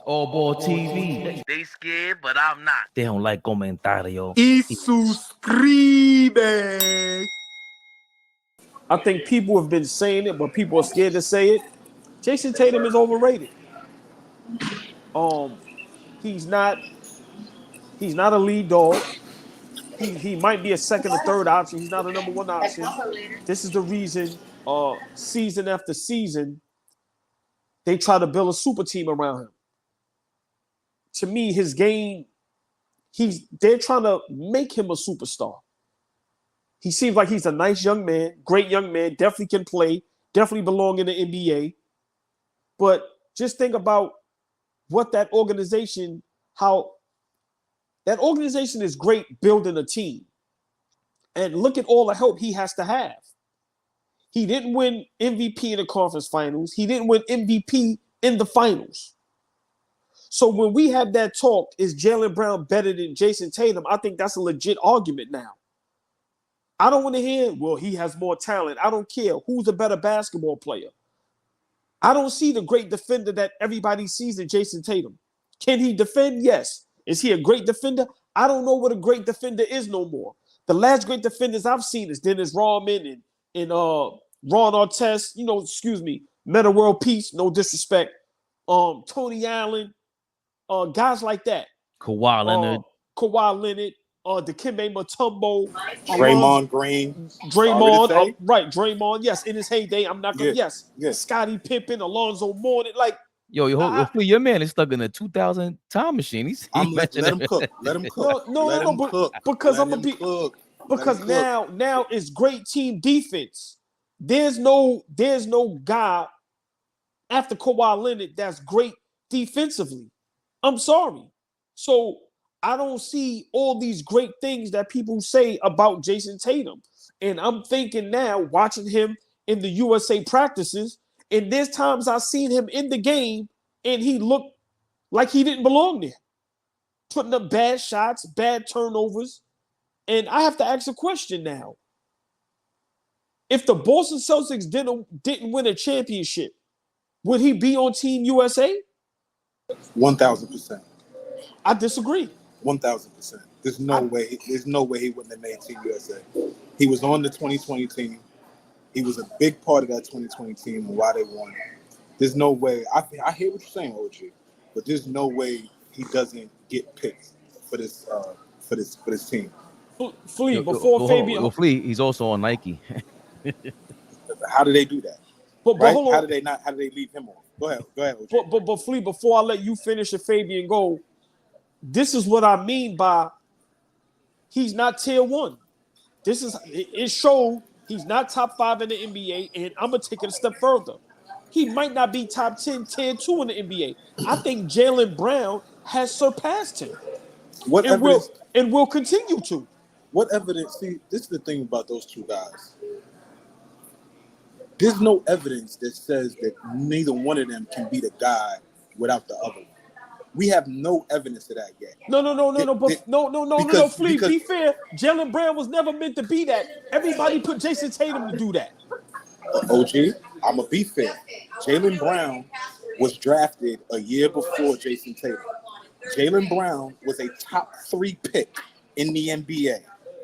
AllBall TV. They scared, but I'm not. They don't like comentario. Y suscribe. I think people have been saying it, but people are scared to say it. Jayson Tatum is overrated. He's not a lead dog. He might be a second or third option. He's not a number one option. This is the reason season after season they try to build a super team around him. To me, his game, they're trying to make him a superstar. He seems like he's a nice young man, great young man, definitely can play, definitely belong in the NBA. But just think about what that organization, how that organization is great building a team. And look at all the help he has to have. He didn't win MVP in the conference finals. He didn't win MVP in the finals. So when we have that talk, is Jaylen Brown better than Jayson Tatum? I think that's a legit argument now. I don't want to hear, well, he has more talent. I don't care who's a better basketball player. I don't see the great defender that everybody sees in Jayson Tatum. Can he defend? Yes. Is he a great defender? I don't know what a great defender is no more. The last great defenders I've seen is Dennis Rodman and Ron Artest, Meta World Peace, no disrespect. Tony Allen, guys like that. Kawhi Leonard. Dikembe Mutombo, Draymond Green, Draymond, yes, in his heyday. I'm not gonna, yes. Scottie Pippen, Alonzo Mourning, like your man is stuck in a 2000 time machine. Let him cook. No, because I'm gonna be because now it's great team defense. There's no guy after Kawhi Leonard that's great defensively. I'm sorry, so. I don't see all these great things that people say about Jayson Tatum. And I'm thinking now, watching him in the USA practices, and there's times I've seen him in the game, and he looked like he didn't belong there. Putting up bad shots, bad turnovers. And I have to ask a question now. If the Boston Celtics didn't win a championship, would he be on Team USA? 1,000%. I disagree. 1,000%. There's no way he wouldn't have made Team USA. He was on the 2020 team. He was a big part of that 2020 team and why they won. There's no way. I hear what you're saying, OG, but there's no way he doesn't get picked for this team. Flea, before Fabian. Well, Flea, he's also on Nike. How do they do that? But hold on. How do they leave him on? Go ahead, OG. But Flea, before I let you finish and Fabian go. This is what I mean by he's not tier one. It showed he's not top 5 in the NBA, and I'm gonna take it a step further. He might not be top 10, tier 2 in the NBA. I think Jaylen Brown has surpassed him. And will continue to. What evidence? See, this is the thing about those two guys. There's no evidence that says that neither one of them can be the guy without the other one. We have no evidence of that yet. No, Flea, be fair. Jaylen Brown was never meant to be that. Everybody put Jayson Tatum to do that. OG, I'm going to be fair. Jaylen Brown was drafted a year before Jayson Tatum. Jaylen Brown was a top 3 pick in the NBA.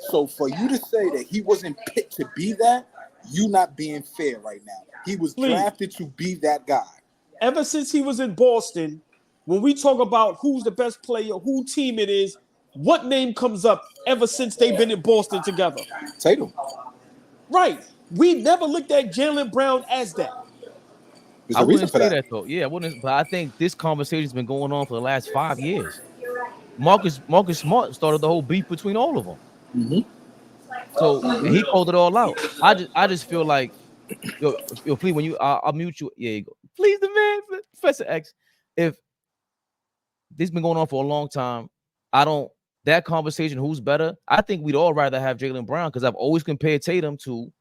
So for you to say that he wasn't picked to be that, you not being fair right now. He was drafted to be that guy. Ever since he was in Boston, when we talk about who's the best player, who team it is, what name comes up ever since they've been in Boston together? Tatum. Right. We never looked at Jaylen Brown as that. I wouldn't say that though. Yeah, I wouldn't. But I think this conversation's been going on for the last 5 years. Marcus Smart started the whole beef between all of them. Mm-hmm. So he called it all out. I just feel like, yo, please, when I'll mute you. Yeah, you go. Please, the man, Professor X. If this has been going on for a long time, that conversation, who's better? I think we'd all rather have Jaylen Brown because I've always compared Tatum to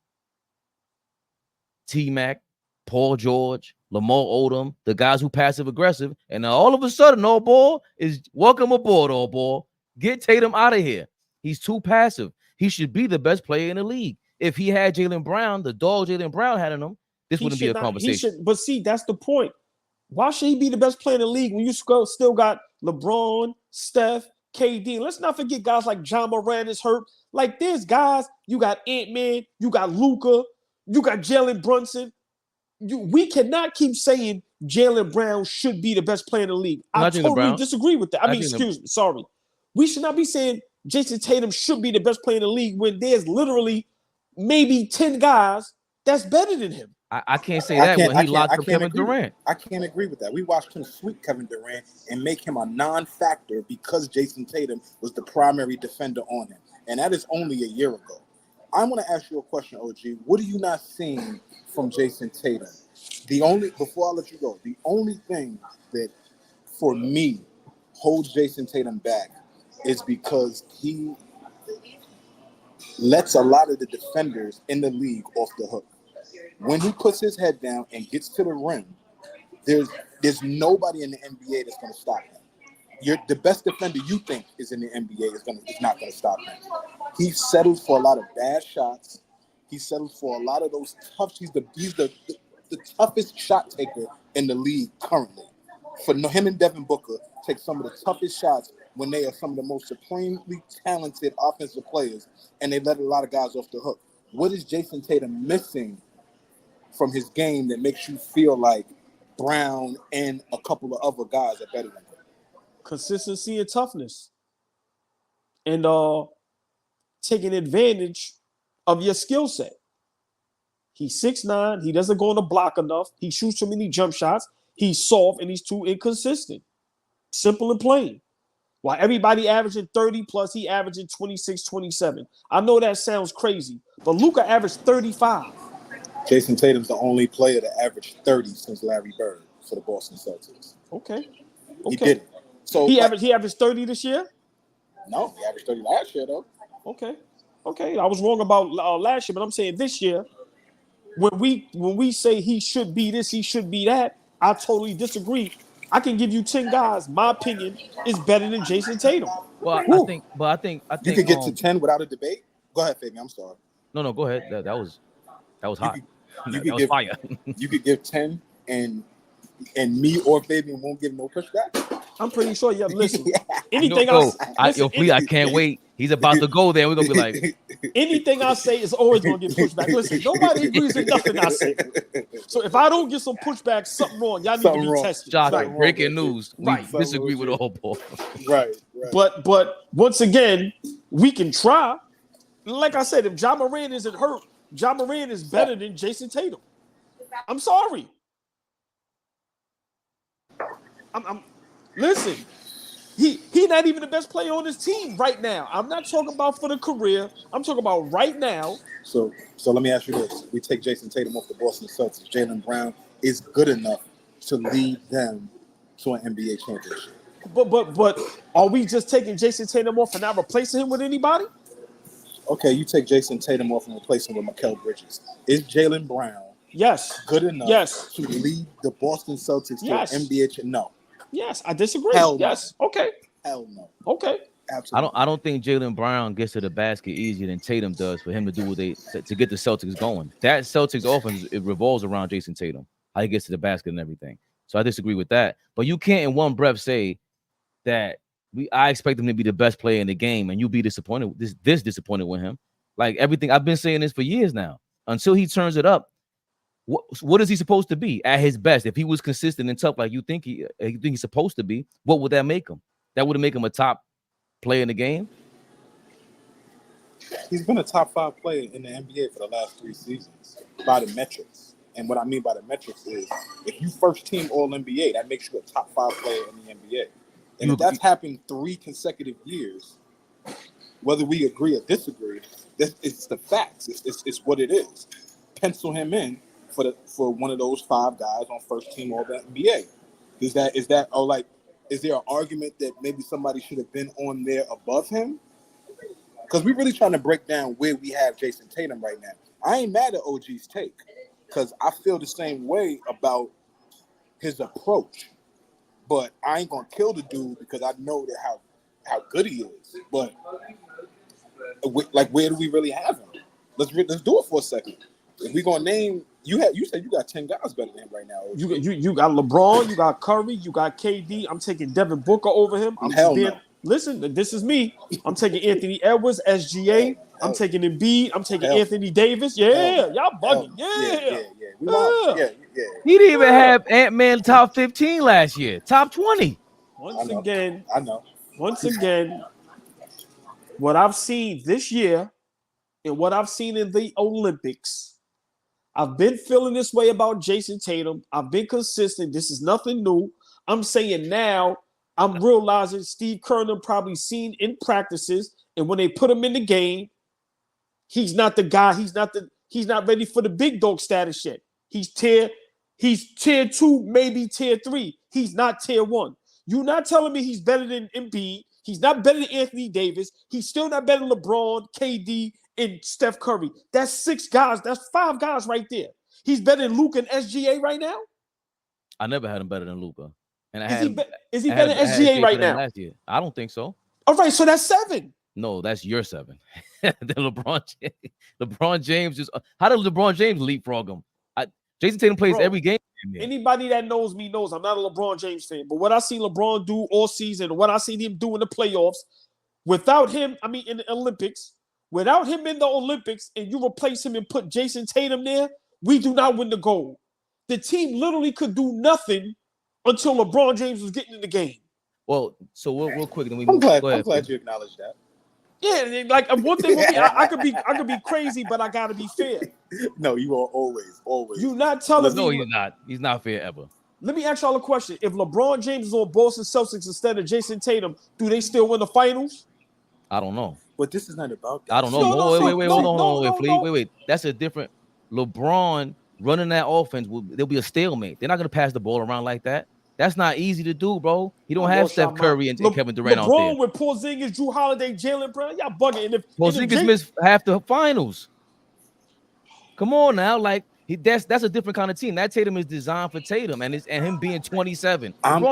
T-Mac, Paul George, Lamar Odom, the guys who passive aggressive, and now all of a sudden, AllBall is welcome aboard, AllBall. Get Tatum out of here. He's too passive. He should be the best player in the league. If he had Jaylen Brown, the dog Jaylen Brown had in him, this wouldn't be a conversation. But see, that's the point. Why should he be the best player in the league when you still got LeBron, Steph, KD? Let's not forget guys like John Moran is hurt. Like, there's guys, you got Ant-Man, you got Luka, you got Jalen Brunson. We cannot keep saying Jaylen Brown should be the best player in the league. I totally disagree with that. Excuse me, sorry. We should not be saying Jayson Tatum should be the best player in the league when there's literally maybe 10 guys that's better than him. I can't say that when he locked up Kevin Durant. I can't agree with that. We watched him sweep Kevin Durant and make him a non-factor because Jayson Tatum was the primary defender on him. And that is only a year ago. I want to ask you a question, OG. What are you not seeing from Jayson Tatum? Before I let you go, the only thing that, for me, holds Jayson Tatum back is because he lets a lot of the defenders in the league off the hook. When he puts his head down and gets to the rim, there's nobody in the NBA that's going to stop him. The best defender you think is in the NBA is not going to stop him. He settles for a lot of bad shots. He settles for a lot of those tough. He's the toughest shot taker in the league currently. For him and Devin Booker take some of the toughest shots when they are some of the most supremely talented offensive players, and they let a lot of guys off the hook. What is Jayson Tatum missing from his game that makes you feel like Brown and a couple of other guys are better than him? Consistency and toughness. And taking advantage of your skill set. He's 6'9". He doesn't go on the block enough. He shoots too many jump shots. He's soft and he's too inconsistent. Simple and plain. While everybody averaging 30 plus, he averaging 26, 27. I know that sounds crazy, but Luka averaged 35. Jayson Tatum's the only player to average 30 since Larry Bird for the Boston Celtics. Okay. He did it. So he averaged 30 this year? No, he averaged 30 last year, though. Okay. I was wrong about last year, but I'm saying this year, when we say he should be this, he should be that, I totally disagree. I can give you 10 guys. My opinion is better than Jayson Tatum. Well, I think you could get to 10 without a debate. Go ahead, Fabian. I'm sorry. No, go ahead. That was hot. You could give fire. You could give 10, and me or Fabian won't give no pushback. I'm pretty sure. Yeah, listen. Anything I can't wait. He's about to go there. We're gonna be like, anything I say is always gonna get pushback. Listen, nobody agrees with nothing I say. So if I don't get some pushback, something wrong. Y'all need to be tested. Shocking. Breaking news. We disagree with AllBall. Right. But once again, we can try. Like I said, if John Moran isn't hurt, John Moran is better than Jayson Tatum. I'm sorry. Listen. He not even the best player on his team right now. I'm not talking about for the career. I'm talking about right now. So let me ask you this. We take Jayson Tatum off the Boston Celtics. Jaylen Brown is good enough to lead them to an NBA championship. But are we just taking Jayson Tatum off and not replacing him with anybody? Okay, you take Jayson Tatum off and replace him with Mikal Bridges. Is Jaylen Brown good enough to lead the Boston Celtics to an NBA championship? No. Yes, I disagree. Hell no. Yes. Okay. Hell no. Okay. Absolutely. I don't think Jaylen Brown gets to the basket easier than Tatum does for him to do what to get the Celtics going. That Celtics offense, it revolves around Jayson Tatum, how he gets to the basket and everything. So I disagree with that. But you can't in one breath say that I expect him to be the best player in the game and you be disappointed, this disappointed with him. Like everything, I've been saying this for years now. Until he turns it up, what is he supposed to be at his best? If he was consistent and tough like you think he's supposed to be, what would that make him? That would make him a top player in the game. He's been a top 5 player in the NBA for the last 3 seasons by the metrics. And what I mean by the metrics is if you first team All NBA, that makes you a top 5 player in the NBA. And if that's happened 3 consecutive years, whether we agree or disagree, it's the facts. It's what it is. Pencil him in for one of those 5 guys on first team All NBA. Is there an argument that maybe somebody should have been on there above him? Because we're really trying to break down where we have Jayson Tatum right now. I ain't mad at OG's take because I feel the same way about his approach. But I ain't gonna kill the dude because I know that how good he is. But like, where do we really have him? Let's do it for a second. if we gonna name, you said you got 10 guys better than him right now. OG. You got LeBron, you got Curry, you got KD. I'm taking Devin Booker over him. No. Listen, this is me. I'm taking Anthony Edwards, SGA. I'm taking Embiid. I'm taking Anthony Davis. Yeah, y'all bugging. Yeah. He didn't even have Ant-Man top 15 last year. Top 20. Once again, I know. What I've seen this year and what I've seen in the Olympics, I've been feeling this way about Jayson Tatum. I've been consistent. This is nothing new. I'm saying now, I'm realizing Steve Kerr probably seen in practices, and when they put him in the game, he's not the guy. He's not ready for the big dog status yet. He's tier 2, maybe tier 3. He's not tier 1. You're not telling me he's better than Embiid. He's not better than Anthony Davis. He's still not better than LeBron, KD, and Steph Curry. That's 6 guys. That's 5 guys right there. He's better than Luka and SGA right now? I never had him better than Luka. And is he better than SGA right now? Last year. I don't think so. All right, so that's 7. No, that's your 7. Then LeBron James is. How did LeBron James leapfrog him? Jayson Tatum plays every game. Anybody that knows me knows I'm not a LeBron James fan. But what I see LeBron do all season, what I seen him do in the playoffs, without him, in the Olympics, without him in the Olympics, and you replace him and put Jayson Tatum there, we do not win the gold. The team literally could do nothing until LeBron James was getting in the game. Well, so real quick, then we. I'm glad you acknowledge that. Yeah, like one thing with me, I could be crazy, but I gotta be fair. No, you are always. You're not telling me. No, he's not. He's not fair ever. Let me ask y'all a question. If LeBron James is on Boston Celtics instead of Jayson Tatum, do they still win the finals? I don't know. But this is not about that. I don't know. Wait, hold on. Wait. That's a different. LeBron running that offense, there'll be a stalemate. They're not gonna pass the ball around like that. That's not easy to do, bro. You don't have Steph Curry and Kevin Durant out there. LeBron with Porzingis, Drew Holiday, Jaylen Brown, y'all bugging. And if Porzingis missed half the finals. Come on now, like that's a different kind of team. That Tatum is designed for Tatum, and him being 27. I'm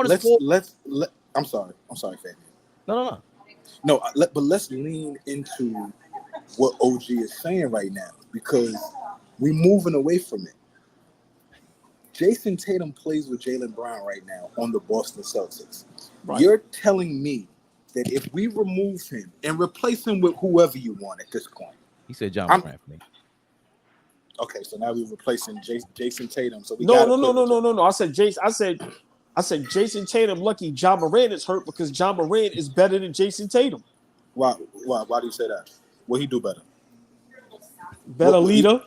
sorry, Fabian. No. But let's lean into what OG is saying right now because we're moving away from it. Jayson Tatum plays with Jaylen Brown right now on the Boston Celtics. Right. You're telling me that if we remove him and replace him with whoever you want at this point. He said John Morant for me. Okay, so now we're replacing Jayson Tatum. So No. I said Jayson Tatum. Lucky John Morant is hurt because John Morant is better than Jayson Tatum. Why do you say that? What he do better? Better leader.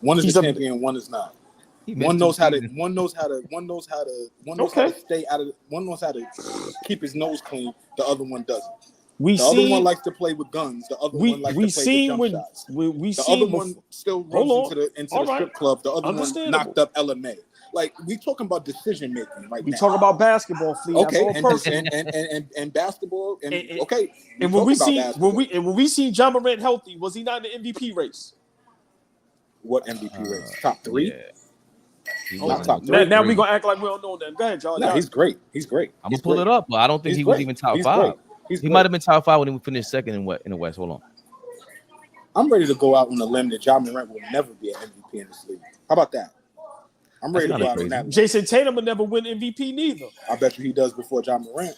One is the champion, one is not. One knows how to stay out of. One knows how to keep his nose clean. The other one doesn't. The other one likes to play with guns. The other one likes to play with jump shots. The other one still runs into the strip club. The other one knocked up LMA. Like we talking about decision making right now. We talk about basketball, Fleet. Okay, and basketball. And when we see John Morant healthy, was he not in the MVP race? What MVP race? Top 3? Yeah. Top 3. Now we're gonna act like we don't know that. Go ahead, y'all. No, he's great. I'm gonna pull it up, but I don't think he was even top 5. He might have been top 5 when he finished second in the West. Hold on. I'm ready to go out on a limb that John Morant will never be an MVP in this league. How about that? I'm ready to go out on that. Jayson Tatum will never win MVP neither. I bet you he does before John Morant.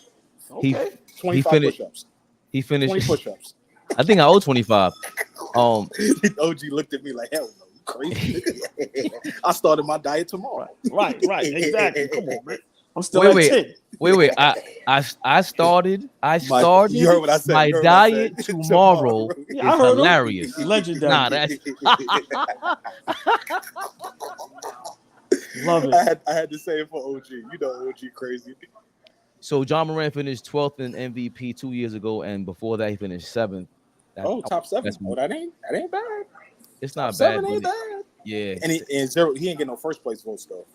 Okay. 25 push-ups. He finished 20 push-ups. I think I owe 25. OG looked at me like, hell no, you crazy. I started my diet tomorrow. Right, exactly. Come on, man. I'm still at 10. Wait. I started you heard what I said. My diet tomorrow is hilarious. Legendary. Nah, that's love it. I had to say it for OG. You know OG crazy. So John Morant finished 12th in MVP 2 years ago, and before that he finished 7th. Top 7. That ain't bad. It's not top bad. 7 ain't bad. Yeah. And he ain't getting no first place votes though.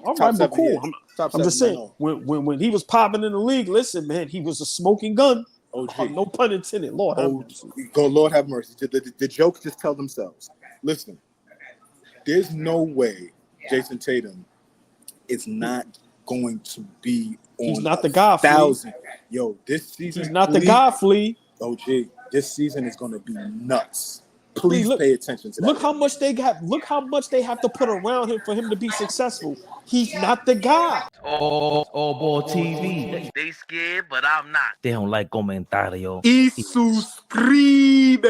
All right, but cool. I'm just saying, when he was popping in the league, listen, man, he was a smoking gun. OG. No pun intended. Lord have mercy. Lord have mercy. The jokes just tell themselves. Listen, there's no way Jayson Tatum is not going to be on. He's not the guy, Flea. Yo, this season. He's not the guy, Flea. OG, this season is going to be nuts. Please pay attention to that. Look how much they got. Look how much they have to put around him for him to be successful. He's not the guy. AllBall TV. They scared, but I'm not. They don't like comentario. Y suscribe.